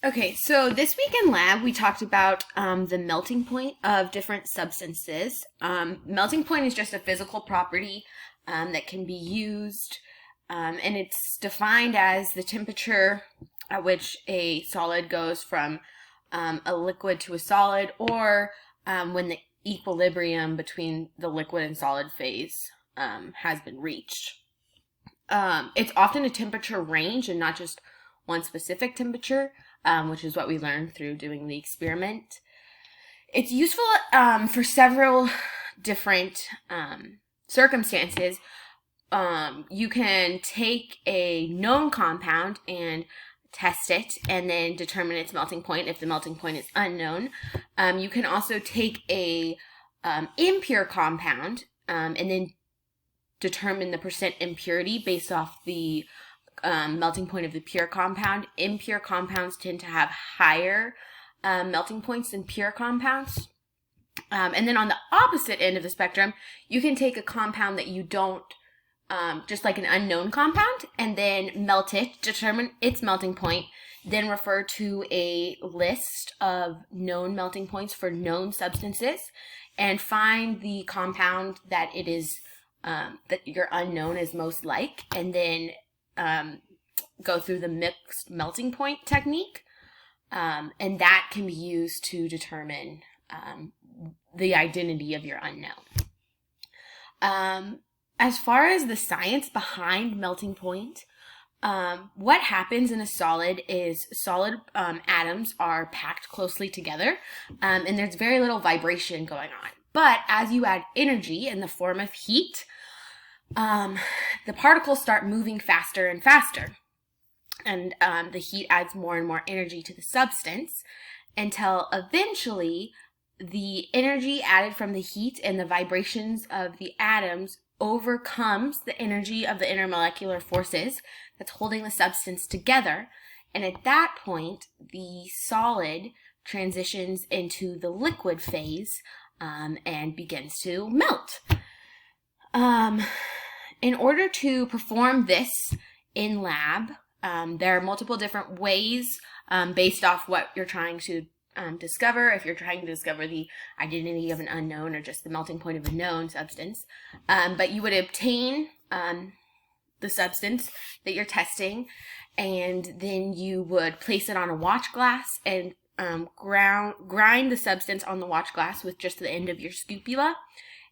Okay, so this week in lab, we talked about the melting point of different substances. Melting point is just a physical property that can be used, and it's defined as the temperature at which a solid goes from a liquid to a solid, or when the equilibrium between the liquid and solid phase has been reached. It's often a temperature range and not just one specific temperature, which is what we learned through doing the experiment. It's useful for several different circumstances. You can take a known compound and test it and then determine its melting point if the melting point is unknown. You can also take a impure compound and then determine the percent impurity based off the melting point of the pure compound. Impure compounds tend to have higher melting points than pure compounds. And then on the opposite end of the spectrum, you can take a compound that you don't, just like an unknown compound, and then melt it, determine its melting point, then refer to a list of known melting points for known substances, and find the compound that it is that your unknown is most like, and then go through the mixed melting point technique, and that can be used to determine the identity of your unknown. As far as the science behind melting point, what happens in a solid is solid atoms are packed closely together, and there's very little vibration going on. But as you add energy in the form of heat, the particles start moving faster and faster. And the heat adds more and more energy to the substance until eventually the energy added from the heat and the vibrations of the atoms overcomes the energy of the intermolecular forces that's holding the substance together. And at that point, the solid transitions into the liquid phase and begins to melt. In order to perform this in lab, there are multiple different ways based off what you're trying to discover. If you're trying to discover the identity of an unknown or just the melting point of a known substance. But you would obtain the substance that you're testing, and then you would place it on a watch glass and grind the substance on the watch glass with just the end of your scapula,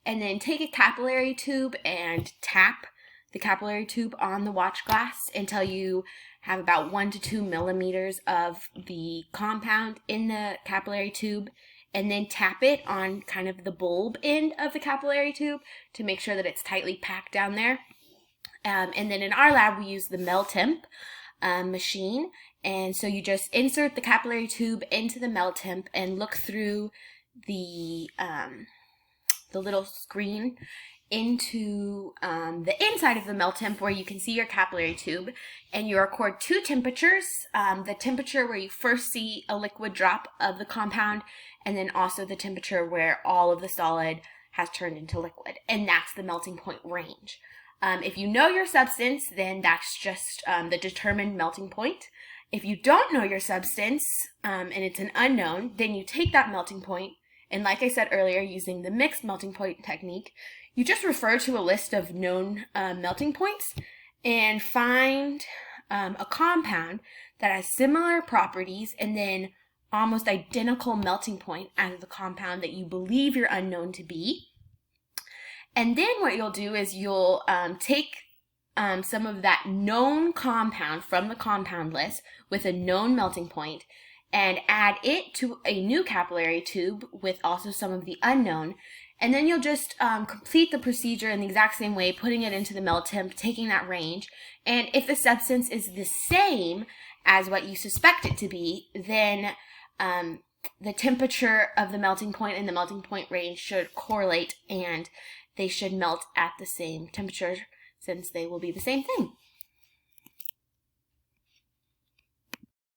and then take a capillary tube and tap the capillary tube on the watch glass until you have about 1 to 2 millimeters of the compound in the capillary tube, and then tap it on kind of the bulb end of the capillary tube to make sure that it's tightly packed down there. And then in our lab, we use the Meltemp machine. And so you just insert the capillary tube into the Meltemp and look through the little screen into the inside of the Meltemp where you can see your capillary tube, and you record two temperatures, the temperature where you first see a liquid drop of the compound, and then also the temperature where all of the solid has turned into liquid, and that's the melting point range. If you know your substance, then that's just the determined melting point. If you don't know your substance and it's an unknown, then you take that melting point, and like I said earlier, using the mixed melting point technique, you just refer to a list of known melting points and find a compound that has similar properties and then almost identical melting point as the compound that you believe your unknown to be. And then what you'll do is you'll take some of that known compound from the compound list with a known melting point and add it to a new capillary tube with also some of the unknown. And then you'll just complete the procedure in the exact same way, putting it into the Meltemp, taking that range. And if the substance is the same as what you suspect it to be, then the temperature of the melting point and the melting point range should correlate, and they should melt at the same temperature since they will be the same thing.